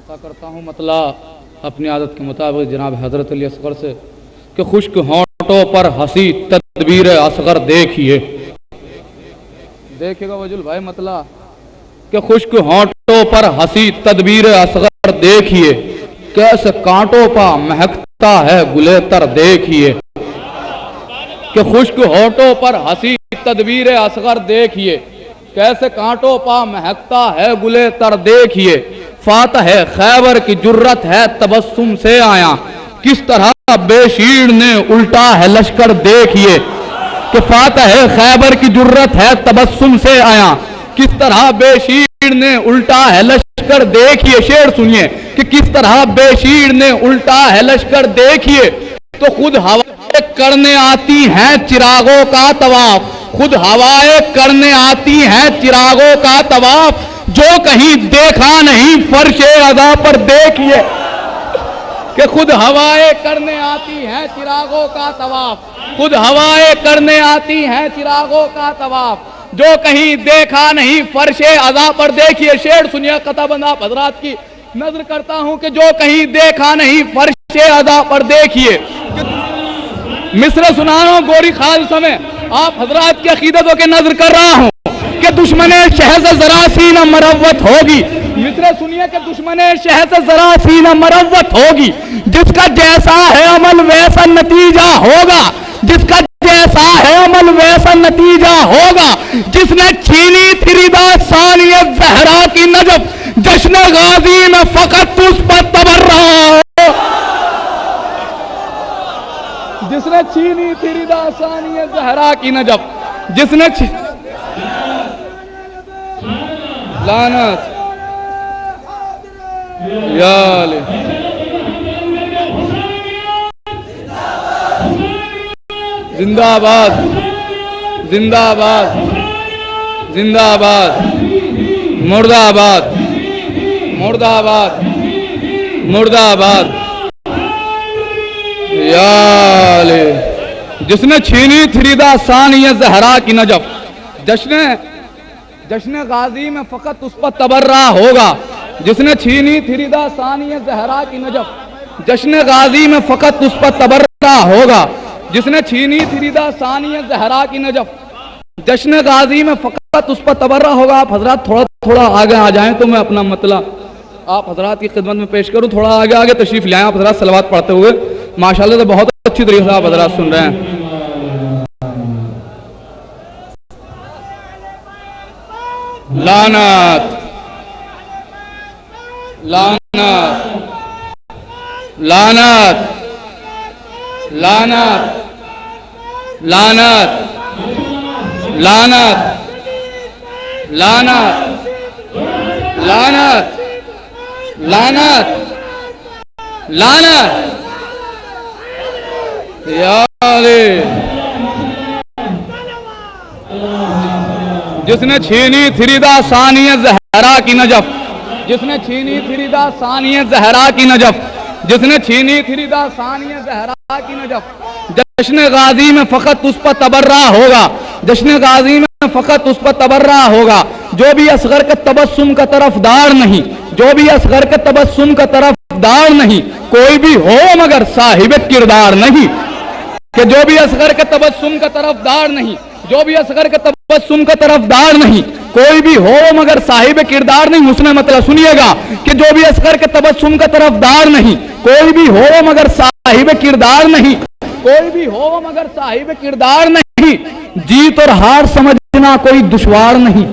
अर्ज़ा करता हूँ मतला अपनी आदत के मुताबिक जनाब हज़रत अली असगर से कि खुश्क होंठों पर हंसी तदबीर असगर देखिए। देखिएगा वजुल भाई मतला कि खुश्क होंठों पर हंसी तदबीर असगर देखिए, कैसे कांटों पर महकता है गुले तर देखिए। कि खुश्क होंठों पर हंसी तदबीर असगर देखिए, कैसे कांटों पर महकता है गुले तर देखिए। फातह है खैबर की जुर्रत है तबस्सुम से आया, किस तरह बेशीर ने उल्टा है लश्कर देखिए। कि फातह है खैबर की जुर्रत है तबस्सुम से आया, किस तरह बेशीर ने उल्टा है लश्कर देखिए। शेर सुनिए कि किस तरह बेशीर ने उल्टा है लश्कर देखिए। तो खुद हवाएं करने आती हैं चिरागों का तवाफ, खुद हवाएं करने आती हैं चिरागों का तवाफ, जो कहीं देखा नहीं फर्शे अज़ा पर देखिए। कि खुद हवाएं करने आती हैं चिरागों का तवाफ, खुद हवाएं करने आती हैं चिरागों का तवाफ, जो कहीं देखा नहीं फर्शे अज़ा पर देखिए। शेर सुनिए कताबंदा हज़रात की नजर करता हूं कि जो कहीं देखा नहीं फर्शे अज़ा पर देखिए। मिस्र सुना रहा हूं गोरी खाल समय आप हजरात की अकीदतों के नजर कर रहा हूं कि दुश्मने शह से जरा सी न मरवत होगी। मिस्र सुनिए कि दुश्मने शह से जरा सी न मरवत होगी, जिसका जैसा है अमल वैसा नतीजा होगा, जिसका जैसा है अमल वैसा नतीजा होगा। जिसने छीनी थी रिदा सानिय ज़हरा की नजब, जश्न गाजी में फकत उस पर तबर्रा हो। जिसने छीनी थी रिदा सानिय ज़हरा की नजब, जिसने लानत या अली। जिंदाबाद जिंदाबाद जिंदाबाद, मुर्दाबाद मुर्दाबाद मुर्दाबाद या अली। जिसने छीनी थी रिदा सानिय ज़हरा की नजब, जश्न गाजी में फकत उस पर तबर्रा होगा। जिसने छीनी थी रिदा सानिय ज़हरा की नजब, जश्न गाजी में फकत उस पर तबर्रा होगा। जिसने छीनी थी रिदा सानिय ज़हरा की नजब, जश्न गाजी में फकत उस पर तबर्रा होगा। आप हजरात थोड़ा थोड़ा आगे आ जाएं तो मैं अपना मतलब आप हजरात की खिदमत में पेश करूं। थोड़ा आगे आगे तशरीफ ले आए आप हजरात सलवात पढ़ते हुए। माशाल्लाह से बहुत अच्छी तरीके से आप हजरात सुन रहे हैं। लानत लानत लानत लानत लानत लानत लानत लानत लानत लानत या अली। जिसने छीनी थी रिदा सानिय ज़हरा की नजफ, जिसने छीनी थी रिदा सानिय ज़हरा की नजफ, जिसने छीनी थी रिदा सानिय ज़हरा की नजफ, जश्न गाजी में फकत उस पर तबर्रा होगा, जश्न गाजी में फकत उस पर तबर्रा होगा। जो भी असगर के तबस्सुम का तरफदार नहीं, जो भी असगर के तबस्सुम का तरफदार नहीं, कोई भी हो मगर साहिब किरदार नहीं। कि जो भी असगर के तबस्सुम का तरफदार नहीं, जो भी असगर के तबस्सुम का तरफदार नहीं, कोई भी हो मगर साहिब किरदार नहीं। उसने मतलब सुनिएगा कि जो भी असगर के तबस्सुम का तरफदार नहीं, कोई भी हो मगर साहिब किरदार नहीं, कोई भी हो मगर साहिब किरदार नहीं। जीत और हार समझना कोई दुश्वार नहीं,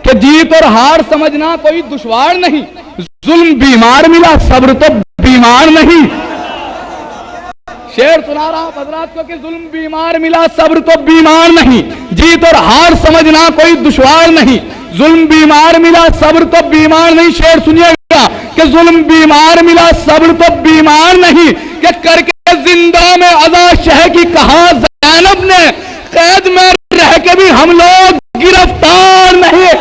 कि जीत और हार समझना कोई दुश्वार नहीं। जुल्म बीमार मिला सब्र तो बीमार नहीं। शेर सुना रहा हूं हजरात को कि जुल्म बीमार मिला सब्र तो बीमार नहीं। जीत और हार समझना कोई दुश्वार नहीं। जुल्म बीमार मिला सब्र तो बीमार नहीं। शेर सुनिएगा कि जुल्म बीमार मिला सब्र तो बीमार नहीं। कि करके जिंदा में अज़ा शह की कहा ज़ैनब ने, कैद में रह के भी हम लोग गिरफ्तार नहीं।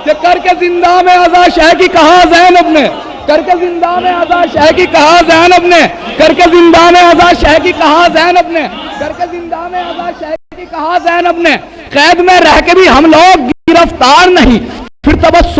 कि करके जिंदा में अज़ा शह की कहा ज़ैनब ने, करके जिंदा में अज़ा शह की कहा ज़ैनब ने, करके जिंदा में अज़ा शह की कहा ज़ैनब ने, करके जिंदा में अज़ा शह की कहा ज़ैनब ने, कैद में रह के भी हम लोग गिरफ्तार नहीं। फिर तबस्सुम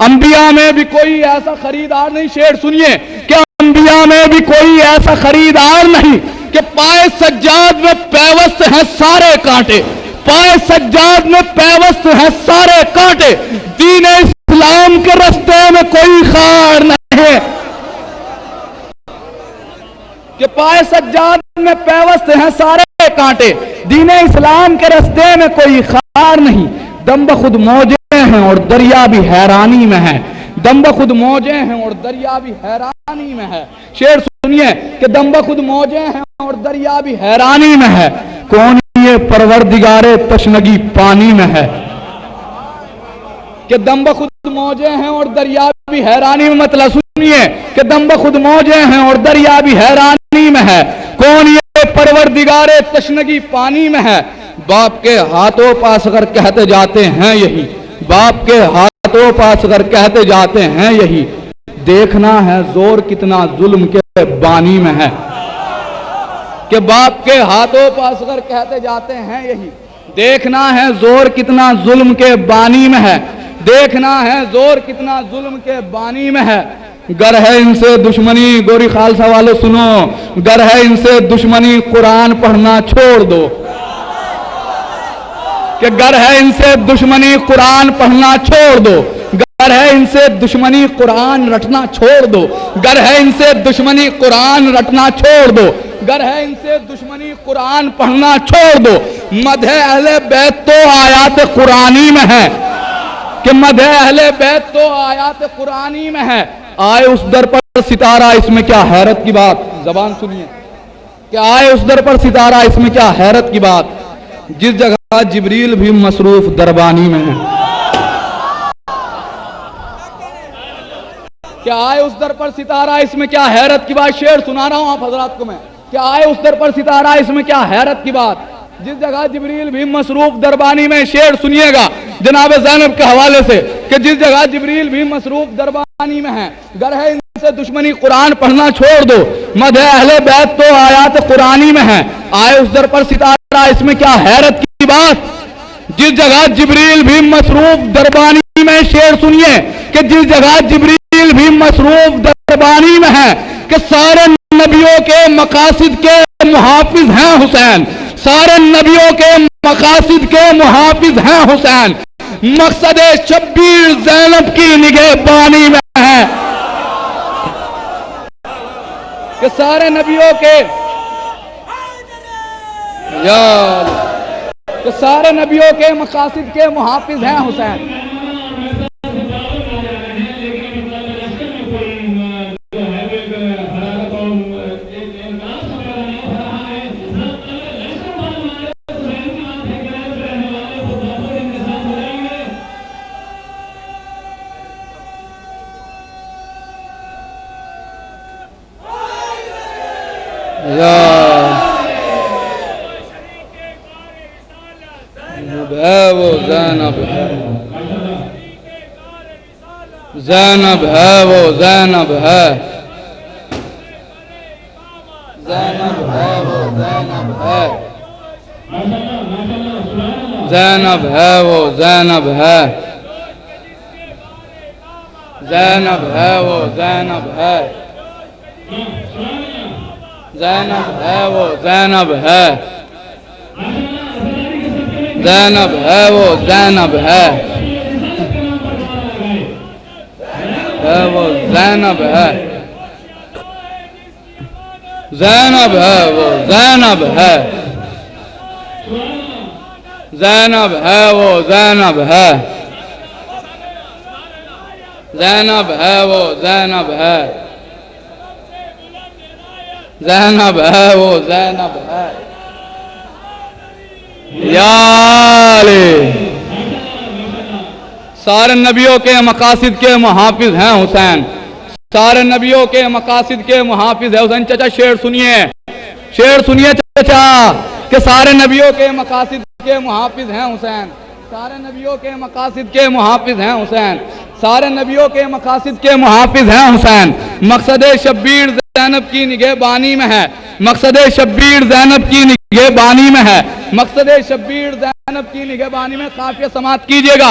अंबिया में भी कोई ऐसा खरीदार नहीं, शेर सुनिए, क्या अंबिया में भी कोई ऐसा खरीदार नहीं कि पाए सज्जाद में पैवस्त हैं सारे कांटे, पाए सज्जाद में पैवस्त हैं सारे कांटे, दीन इस्लाम के रास्ते में कोई खार नहीं है, कि पाए सज्जाद में पैवस्त हैं सारे कांटे, दीन इस्लाम के रास्ते में कोई खार नहीं, दम बखुद मौजें हैं और दरिया भी हैरानी में है, दम बखुद मौजें हैं और दरिया भी हैरानी में है। शेर सुनिए कि दम बखुद मौजें हैं और दरिया भी हैरानी में है, कौन ये परवरदिगारे तशनगी पानी में है, कि दम बखुद मौजें हैं और दरिया भी हैरानी में, मतलब सुनिए कि दम बखुद मौजें हैं और दरिया भी हैरानी में है, कौन ये परवरदिगारे तशनगी पानी में है। बाप के हाथों पास अगर कहते जाते हैं यही, बाप के हाथों पास अगर कहते जाते हैं यही, देखना है जोर कितना जुल्म के बानी में है, कि बाप के हाथों पास अगर कहते जाते हैं यही, देखना है जोर कितना जुल्म के बानी में है, देखना है जोर कितना जुल्म के बानी में है। गर है इनसे दुश्मनी, गोरी खालसा वाले सुनो, गर है इनसे दुश्मनी कुरान पढ़ना छोड़ दो, कि गर है इनसे दुश्मनी कुरान पढ़ना छोड़ दो, गर है इनसे दुश्मनी कुरान रटना छोड़ दो, गर है इनसे दुश्मनी कुरान रटना छोड़ दो, गर है इनसे दुश्मनी कुरान पढ़ना छोड़ दो। मदह अहले बैत तो आयात कुरानी में है, कि मदह अहले बैत तो आयात कुरानी में है, आए उस दर पर सितारा इसमें क्या हैरत की बात, जबान सुनिए, कि आए उस दर पर सितारा इसमें क्या हैरत की बात, जिस जगह जिब्रील भी मसरूफ दरबानी में है, क्या आए उस दर पर सितारा इसमें क्या हैरत की बात। शेर सुना रहा हूं आप हजरात को मैं, क्या आए उस दर पर सितारा इसमें क्या हैरत की बात, जिस जगह जिब्रील भी मसरूफ दरबानी में। शेर सुनिएगा जनाब ज़ैनब के हवाले से, कि जिस जगह जिब्रील भी मसरूफ दरबानी में है, गर है इनसे दुश्मनी कुरान पढ़ना छोड़ दो, मदह अहले बैत तो आयात कुरानी में है, आए उस दर पर सितारा इसमें क्या हैरत की बात, जिस जगह जिब्रील भी मसरूफ दरबानी में। शेर सुनिए कि जिस जगह जिब्रील भी मसरूफ दरबानी में है, कि सारे नबियों के मकासिद के मुहाफिज हैं हुसैन, सारे नबियों के मकासिद के मुहाफिज हैं हुसैन, मकसद शब्बीर ज़ैनब की निगहबानी में है, कि सारे नबियों के कि सारे नबियों के मकासिद के मुहाफिज हैं हुसैन। है वो ज़ैनब है, ज़ैनब है वो ज़ैनब है, ज़ैनब है वो ज़ैनब है, ज़ैनब है वो ज़ैनब है, ज़ैनब है वो ज़ैनब है, ज़ैनब है वो ज़ैनब है, ज़ैनब है वो ज़ैनब है, वो ज़ैनब है, ज़ैनब है वो ज़ैनब है, ज़ैनब है वो ज़ैनब है, ज़ैनब है वो ज़ैनब है, ज़ैनब है वो ज़ैनब है। याले सारे नबियों के मकासिद के मुहाफिज हैं हुसैन, सारे नबियों के मकासिद के मुहाफिज है हुसैन। चाचा शेर सुनिए, शेर सुनिए चाचा, कि सारे नबियों के मकासिद के मुहाफिज हैं हुसैन, सारे नबियों के मकासिद के मुहाफिज हैं हुसैन, सारे नबियों के मकासिद के मुहाफिज हैं हुसैन। मकसद शब्बीर ज़ैनब की निगहबानी में है, मकसद शब्बीर ज़ैनब की निगहबानी में है, मकसद शब्बीर ज़ैनब की निगहबानी में। काफिया समाप्त कीजिएगा।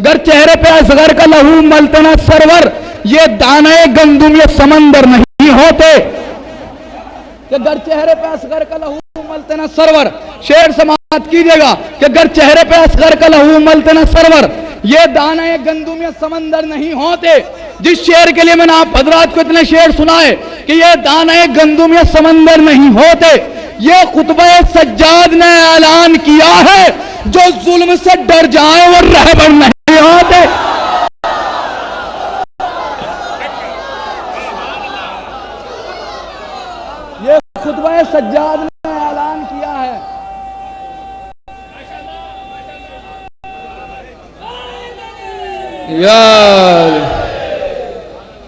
गर चेहरे पे असगर का लहू मलते ना सरवर, ये दाने गंदुम ये समंदर नहीं होते। कि गर चेहरे पे असगर का लहू मलते ना सरवर, शेर समाप्त कीजिएगा कि गर चेहरे पे असगर का लहू मलते ना सरवर, ये दाने गंदुम ये समंदर नहीं होते। जिस शेर के लिए मैंने आप हजरात को इतने शेर सुनाए कि ये दाने गंदुम ये समंदर नहीं होते, ये खुतबा सज्जाद ने ऐलान किया है, जो जुल्म से डर जाए वो रहबर नहीं होते। ये खुतबा सज्जाद ने ऐलान किया है।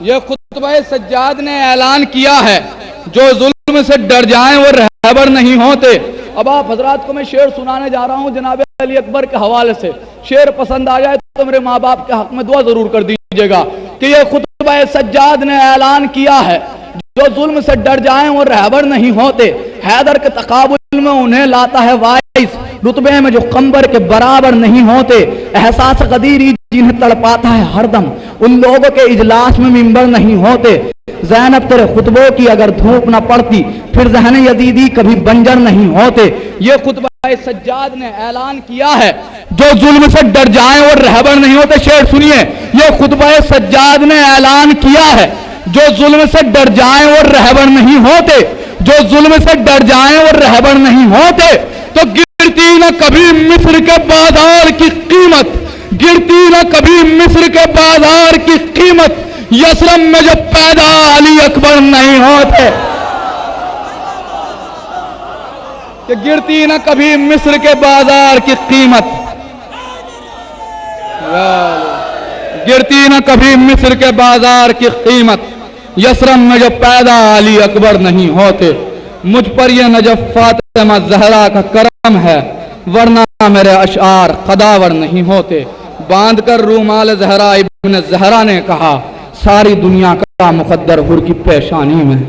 ये खुतबा सज्जाद ने ऐलान किया है, जो जुल्म से डर जाएं वो रहबर नहीं होते। अब आप हजरात को मैं शेर सुनाने जा रहा हूं जनाब अली अकबर के हवाले से। शेर पसंद आ जाए तो मेरे माँ बाप के हक में दुआ जरूर कर दीजिएगा कि ये खुतबा सज्जाद ने ऐलान किया है, जो जुल्म से डर जाएं वो रहबर नहीं होते। हैदर के तकाबुल में उन्हें लाता है वाइस, रुतबे में जो कंबर के बराबर नहीं होते। एहसास गदीरी जिन्हें तड़पाता है हरदम, उन लोगों के इजलास में मिंबर नहीं होते। ज़ैनब तेरे खुतबों की अगर धूप न पड़ती, फिर ज़हन यदीदी कभी बंजर नहीं होते। ये खुतबा सज्जाद ने ऐलान किया है, जो जुल्म से डर जाएं और रहबर नहीं होते। शेर सुनिए, ये खुतबा सज्जाद ने ऐलान किया है, जो जुल्म से डर जाएं और रहबर नहीं होते, जो जुल्म से डर जाएं और रहबर नहीं होते। तो गिरती न कभी मिस्र के बाजार की कीमत, गिरती न कभी मिस्र के बाजार की कीमत, यसरम में जब पैदा अली अकबर नहीं होते। कि गिरती न कभी मिस्र के बाजार की कीमत, गिरती न कभी मिस्र के बाजार की कीमत, यसरम में जब पैदा अली अकबर नहीं होते। मुझ पर यह नजफ फातिमा ज़हरा का करम है, वरना मेरे अशार कदावर नहीं होते। बांध कर रूमाल ज़हरा इब्न ज़हरा ने कहा, सारी दुनिया का मुकद्दर हुर की पेशानी में।